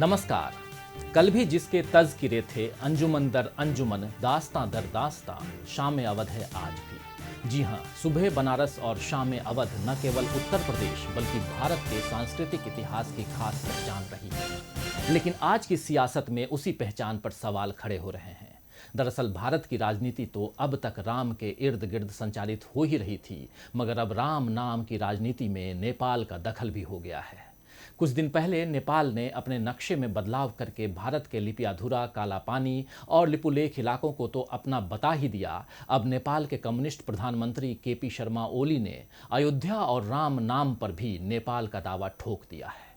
नमस्कार। कल भी जिसके तज़किरे थे अंजुमन दर अंजुमन, दास्तां दर दास्तां, शाम अवध है आज भी। जी हाँ, सुबह बनारस और शाम अवध न केवल उत्तर प्रदेश बल्कि भारत के सांस्कृतिक इतिहास की खास पहचान रही है। लेकिन आज की सियासत में उसी पहचान पर सवाल खड़े हो रहे हैं। दरअसल भारत की राजनीति तो अब तक राम के इर्द गिर्द संचालित हो ही रही थी, मगर अब राम नाम की राजनीति में नेपाल का दखल भी हो गया है। कुछ दिन पहले नेपाल ने अपने नक्शे में बदलाव करके भारत के लिपियाधुरा, कालापानी और लिपुलेख इलाकों को तो अपना बता ही दिया। अब नेपाल के कम्युनिस्ट प्रधानमंत्री केपी शर्मा ओली ने अयोध्या और राम नाम पर भी नेपाल का दावा ठोक दिया है।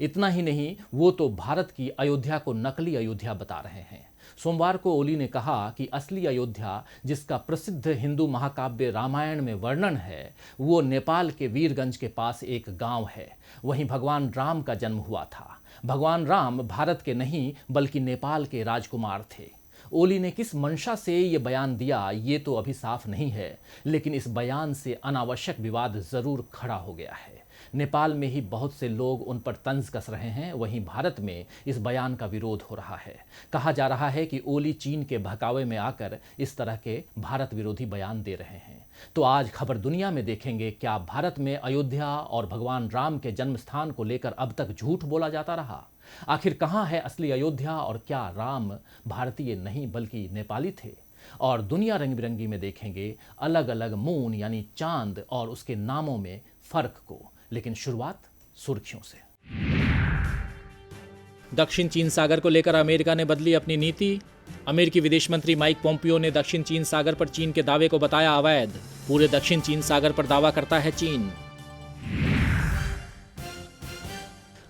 इतना ही नहीं, वो तो भारत की अयोध्या को नकली अयोध्या बता रहे हैं। सोमवार को ओली ने कहा कि असली अयोध्या, जिसका प्रसिद्ध हिंदू महाकाव्य रामायण में वर्णन है, वो नेपाल के वीरगंज के पास एक गांव है। वहीं भगवान राम का जन्म हुआ था। भगवान राम भारत के नहीं बल्कि नेपाल के राजकुमार थे। ओली ने किस मंशा से ये बयान दिया, ये तो अभी साफ नहीं है, लेकिन इस बयान से अनावश्यक विवाद जरूर खड़ा हो गया है। नेपाल में ही बहुत से लोग उन पर तंज कस रहे हैं, वहीं भारत में इस बयान का विरोध हो रहा है। कहा जा रहा है कि ओली चीन के बहकावे में आकर इस तरह के भारत विरोधी बयान दे रहे हैं। तो आज खबर दुनिया में देखेंगे, क्या भारत में अयोध्या और भगवान राम के जन्म स्थान को लेकर अब तक झूठ बोला जाता रहा? आखिर कहाँ है असली अयोध्या और क्या राम भारतीय नहीं बल्कि नेपाली थे? और दुनिया रंग बिरंगी में देखेंगे अलग अलग मून यानी चांद और उसके नामों में फर्क को। लेकिन शुरुआत सुर्खियों से। दक्षिण चीन सागर को लेकर अमेरिका ने बदली अपनी नीति। अमेरिकी विदेश मंत्री माइक पोम्पियो ने दक्षिण चीन सागर पर चीन के दावे को बताया अवैध। पूरे दक्षिण चीन सागर पर दावा करता है चीन।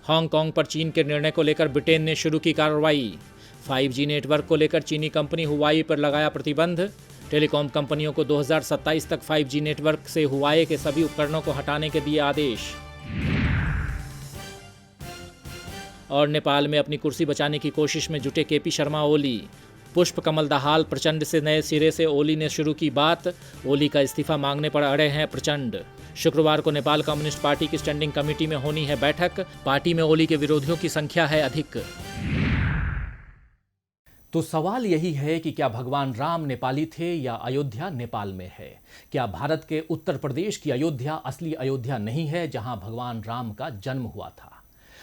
हांगकांग पर चीन के निर्णय को लेकर ब्रिटेन ने शुरू की कार्रवाई। 5G नेटवर्क को लेकर चीनी कंपनी हुआई पर लगाया प्रतिबंध। टेलीकॉम कंपनियों को 2027 तक 5G नेटवर्क से हुआई के सभी उपकरणों को हटाने के दिए आदेश। और नेपाल में अपनी कुर्सी बचाने की कोशिश में जुटे केपी शर्मा ओली। पुष्प कमल दाहाल प्रचंड से नए सिरे से ओली ने शुरू की बात। ओली का इस्तीफा मांगने पर अड़े हैं प्रचंड। शुक्रवार को नेपाल कम्युनिस्ट पार्टी की स्टैंडिंग कमेटी में होनी है बैठक। पार्टी में ओली के विरोधियों की संख्या है अधिक। तो सवाल यही है कि क्या भगवान राम नेपाली थे या अयोध्या नेपाल में है? क्या भारत के उत्तर प्रदेश की अयोध्या असली अयोध्या नहीं है जहां भगवान राम का जन्म हुआ था?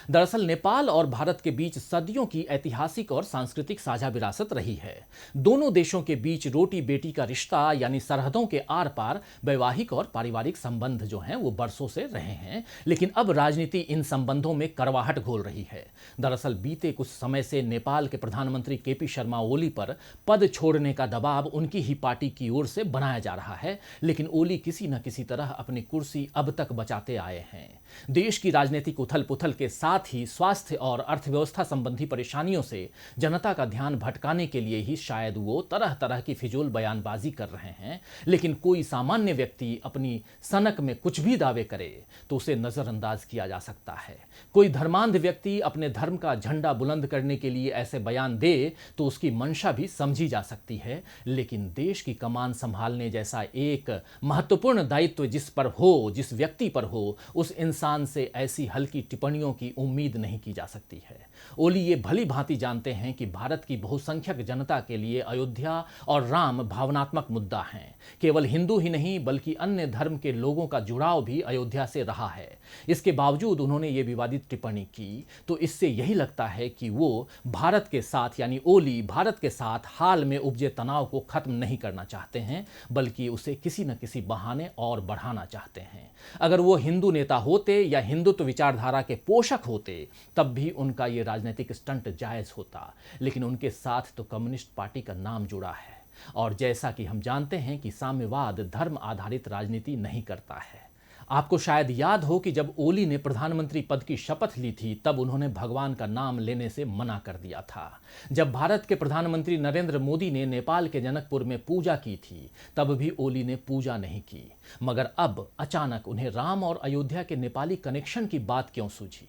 दरअसल नेपाल और भारत के बीच सदियों की ऐतिहासिक और सांस्कृतिक साझा विरासत रही है। दोनों देशों के बीच रोटी बेटी का रिश्ता यानी सरहदों के आर पार वैवाहिक और पारिवारिक संबंध जो हैं वो बरसों से रहे हैं, लेकिन अब राजनीति इन संबंधों में करवाहट घोल रही है। दरअसल बीते कुछ समय से नेपाल के प्रधानमंत्री केपी शर्मा ओली पर पद छोड़ने का दबाव उनकी ही पार्टी की ओर से बनाया जा रहा है, लेकिन ओली किसी न किसी तरह अपनी कुर्सी अब तक बचाते आए हैं। देश की राजनीतिक उथल पुथल के साथ ही स्वास्थ्य और अर्थव्यवस्था संबंधी परेशानियों से जनता का ध्यान भटकाने के लिए ही शायद वो तरह तरह की फिजूल बयानबाजी कर रहे हैं। लेकिन कोई सामान्य व्यक्ति अपनी सनक में कुछ भी दावे करे तो उसे नजरअंदाज किया जा सकता है। कोई धर्मांध व्यक्ति अपने धर्म का झंडा बुलंद करने के लिए ऐसे बयान दे तो उसकी मंशा भी समझी जा सकती है, लेकिन देश की कमान संभालने जैसा एक महत्वपूर्ण दायित्व जिस पर हो, जिस व्यक्ति पर हो, उस इंसान से ऐसी हल्की टिप्पणियों की उम्मीद नहीं की जा सकती है। ओली ये भली भांति जानते हैं कि भारत की बहुसंख्यक जनता के लिए अयोध्या और राम भावनात्मक मुद्दा हैं। केवल हिंदू ही नहीं बल्कि अन्य धर्म के लोगों का जुड़ाव भी अयोध्या से रहा है। इसके बावजूद उन्होंने ये विवादित टिप्पणी की तो इससे यही लगता है कि वो भारत के साथ यानी ओली भारत के साथ हाल में उपजे तनाव को खत्म नहीं करना चाहते हैं, बल्कि उसे किसी न किसी बहाने और बढ़ाना चाहते हैं। अगर वो हिंदू नेता होते या हिंदुत्व विचारधारा के पोषक होते तब भी उनका ये राजनीतिक स्टंट जायज होता, लेकिन उनके साथ तो कम्युनिस्ट पार्टी का नाम जुड़ा है। और जैसा कि हम जानते हैं कि साम्यवाद धर्म आधारित राजनीति नहीं करता है। आपको शायद याद हो कि जब ओली ने प्रधानमंत्री पद की शपथ ली थी तब उन्होंने भगवान का नाम लेने से मना कर दिया था। जब भारत के प्रधानमंत्री नरेंद्र मोदी ने नेपाल के जनकपुर में पूजा की थी तब भी ओली ने पूजा नहीं की, मगर अब अचानक उन्हें राम और अयोध्या के नेपाली कनेक्शन की बात क्यों सूझी?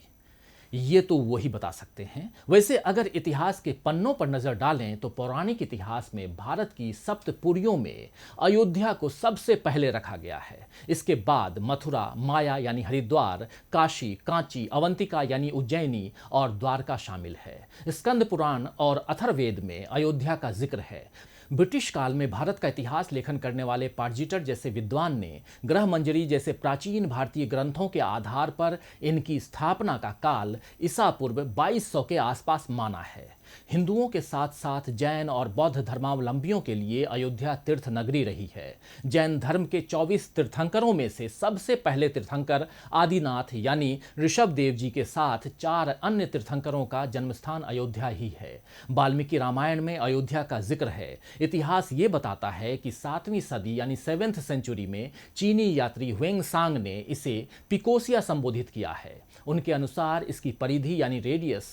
ये तो वही बता सकते हैं। वैसे अगर इतिहास के पन्नों पर नजर डालें तो पौराणिक इतिहास में भारत की सप्तपुरियों में अयोध्या को सबसे पहले रखा गया है। इसके बाद मथुरा, माया यानी हरिद्वार, काशी, कांची, अवंतिका यानी उज्जैनी और द्वारका शामिल है। स्कंद पुराण और अथर्ववेद में अयोध्या का जिक्र है। ब्रिटिश काल में भारत का इतिहास लेखन करने वाले पार्जिटर जैसे विद्वान ने ग्रह मंजरी जैसे प्राचीन भारतीय ग्रंथों के आधार पर इनकी स्थापना का काल ईसा पूर्व 2200 के आसपास माना है। हिंदुओं के साथ साथ जैन और बौद्ध धर्मावलंबियों के लिए अयोध्या तीर्थ नगरी रही है। जैन धर्म के 24 तीर्थंकरों में से सबसे पहले तीर्थंकर आदिनाथ यानी ऋषभ देव जी के साथ 4 अन्य तीर्थंकरों का जन्मस्थान अयोध्या ही है। वाल्मीकि रामायण में अयोध्या का जिक्र है। इतिहास ये बताता है कि 7वीं सदी यानी 7th सेंचुरी में चीनी यात्री ह्वेंगसांग ने इसे पिकोसिया संबोधित किया है। उनके अनुसार इसकी परिधि यानी रेडियस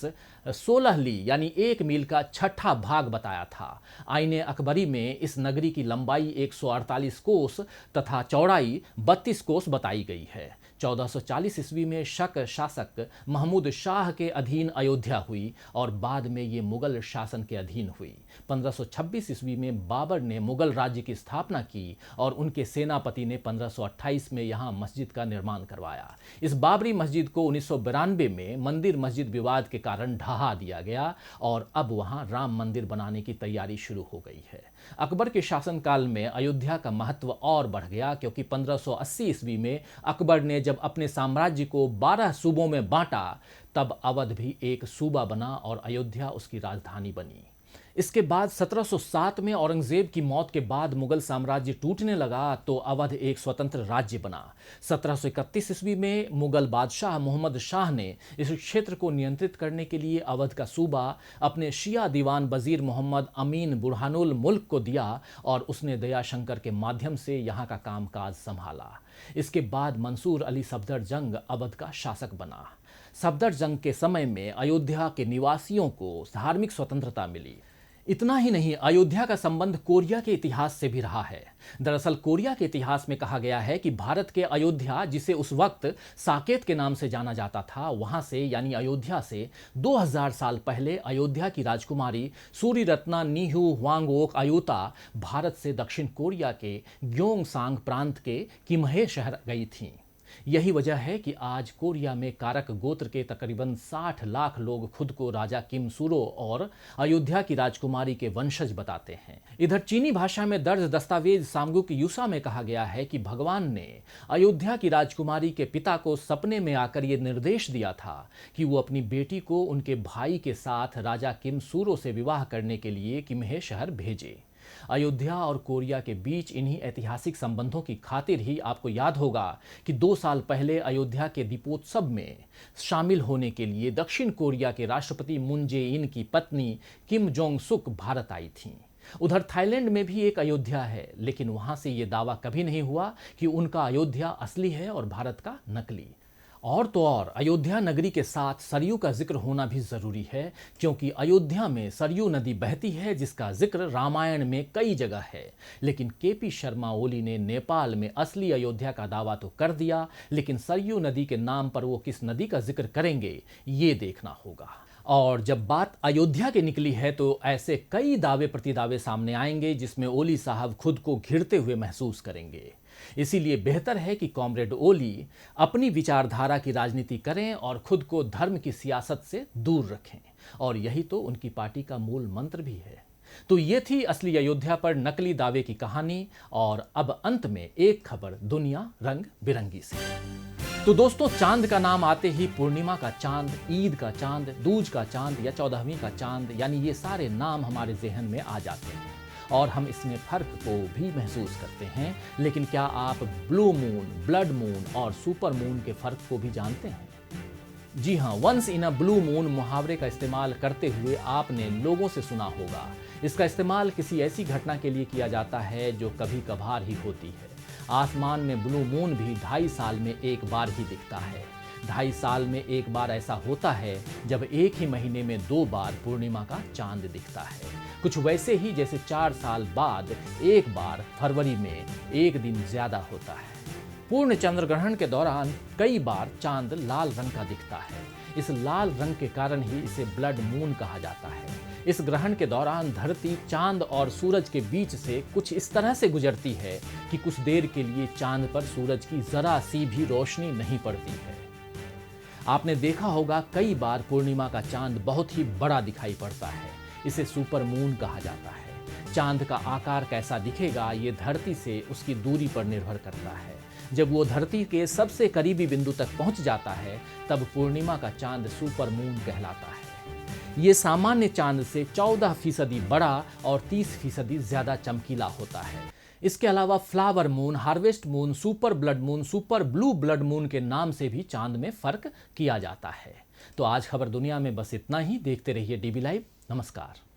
16 ली यानी 1 मील का छठा भाग बताया था। आईने अकबरी में इस नगरी की लंबाई 148 कोस तथा चौड़ाई 32 कोस बताई गई है। 1440 ईस्वी में शक शासक महमूद शाह के अधीन अयोध्या हुई और बाद में ये मुगल शासन के अधीन हुई। 1526 ईस्वी में बाबर ने मुगल राज्य की स्थापना की और उनके सेनापति ने 1528 में यहाँ मस्जिद का निर्माण करवाया। इस बाबरी मस्जिद को 1992 में मंदिर मस्जिद विवाद के कारण ढहा दिया गया और अब वहाँ राम मंदिर बनाने की तैयारी शुरू हो गई है। अकबर के शासनकाल में अयोध्या का महत्व और बढ़ गया क्योंकि 1580 ईस्वी में अकबर ने जब अपने साम्राज्य को 12 सूबों में बांटा तब अवध भी एक सूबा बना और अयोध्या उसकी राजधानी बनी। इसके बाद 1707 में औरंगजेब की मौत के बाद मुगल साम्राज्य टूटने लगा तो अवध एक स्वतंत्र राज्य बना। 1731 ईस्वी में मुगल बादशाह मोहम्मद शाह ने इस क्षेत्र को नियंत्रित करने के लिए अवध का सूबा अपने शिया दीवान वजीर मोहम्मद अमीन बुरहानुल मुल्क को दिया और उसने दयाशंकर के माध्यम से यहाँ का कामकाज संभाला। इसके बाद मंसूर अली सफदरजंग अवध का शासक बना। सफदरजंग के समय में अयोध्या के निवासियों को धार्मिक स्वतंत्रता मिली। इतना ही नहीं, अयोध्या का संबंध कोरिया के इतिहास से भी रहा है। दरअसल कोरिया के इतिहास में कहा गया है कि भारत के अयोध्या, जिसे उस वक्त साकेत के नाम से जाना जाता था, वहां से यानी अयोध्या से 2000 साल पहले अयोध्या की राजकुमारी सूरी रत्ना नीहू हुआंगओक अयोता भारत से दक्षिण कोरिया के ग्योंगसांग प्रांत के किम्हे शहर गई थीं। यही वजह है कि आज कोरिया में कारक गोत्र के तकरीबन 60 लाख लोग खुद को राजा किम सूरो और अयोध्या की राजकुमारी के वंशज बताते हैं। इधर चीनी भाषा में दर्ज दस्तावेज सामगुक यूसा में कहा गया है कि भगवान ने अयोध्या की राजकुमारी के पिता को सपने में आकर ये निर्देश दिया था कि वो अपनी बेटी को उनके भाई के साथ राजा किम सूरो से विवाह करने के लिए किम्हे शहर भेजे। अयोध्या और कोरिया के बीच इन्हीं ऐतिहासिक संबंधों की खातिर ही आपको याद होगा कि 2 साल पहले अयोध्या के दीपोत्सव में शामिल होने के लिए दक्षिण कोरिया के राष्ट्रपति मून जे इन की पत्नी किम जोंग सुक भारत आई थीं। उधर थाईलैंड में भी एक अयोध्या है, लेकिन वहां से ये दावा कभी नहीं हुआ कि उनका अयोध्या असली है और भारत का नकली। और तो और अयोध्या नगरी के साथ सरयू का जिक्र होना भी जरूरी है क्योंकि अयोध्या में सरयू नदी बहती है जिसका जिक्र रामायण में कई जगह है। लेकिन केपी शर्मा ओली ने नेपाल में असली अयोध्या का दावा तो कर दिया, लेकिन सरयू नदी के नाम पर वो किस नदी का जिक्र करेंगे ये देखना होगा। और जब बात अयोध्या की निकली है तो ऐसे कई दावे प्रतिदावे सामने आएंगे जिसमें ओली साहब खुद को घिरते हुए महसूस करेंगे। इसीलिए बेहतर है कि कॉमरेड ओली अपनी विचारधारा की राजनीति करें और खुद को धर्म की सियासत से दूर रखें, और यही तो उनकी पार्टी का मूल मंत्र भी है। तो ये थी असली अयोध्या पर नकली दावे की कहानी, और अब अंत में एक खबर दुनिया रंग बिरंगी से। तो दोस्तों, चांद का नाम आते ही पूर्णिमा का चांद, ईद का चांद, दूज का चांद या 14वीं का चांद, यानी ये सारे नाम हमारे जहन में आ जाते हैं और हम इसमें फर्क को भी महसूस करते हैं। लेकिन क्या आप ब्लू मून, ब्लड मून और सुपर मून के फर्क को भी जानते हैं? जी हाँ, once in a blue moon मुहावरे का इस्तेमाल करते हुए आपने लोगों से सुना होगा। इसका इस्तेमाल किसी ऐसी घटना के लिए किया जाता है जो कभी कभार ही होती है। आसमान में ब्लू मून भी 2.5 साल में एक बार ही दिखता है। 2.5 साल में एक बार ऐसा होता है जब एक ही महीने में 2 बार पूर्णिमा का चांद दिखता है। कुछ वैसे ही जैसे 4 साल बाद एक बार फरवरी में एक दिन ज्यादा होता है। पूर्ण चंद्र ग्रहण के दौरान कई बार चांद लाल रंग का दिखता है। इस लाल रंग के कारण ही इसे ब्लड मून कहा जाता है। इस ग्रहण के दौरान धरती चांद और सूरज के बीच से कुछ इस तरह से गुजरती है कि कुछ देर के लिए चांद पर सूरज की जरा सी भी रोशनी नहीं पड़ती है। आपने देखा होगा कई बार पूर्णिमा का चांद बहुत ही बड़ा दिखाई पड़ता है। इसे सुपर मून कहा जाता है। चांद का आकार कैसा दिखेगा ये धरती से उसकी दूरी पर निर्भर करता है। जब वो धरती के सबसे करीबी बिंदु तक पहुंच जाता है तब पूर्णिमा का चांद सुपर मून कहलाता है। ये सामान्य चांद से 14% बड़ा और 30% ज्यादा चमकीला होता है। इसके अलावा flower moon, harvest moon, super blood moon, super blue blood moon के नाम से भी चांद में फर्क किया जाता है। तो आज खबर दुनिया में बस इतना ही। देखते रहिए डीबी लाइव। नमस्कार।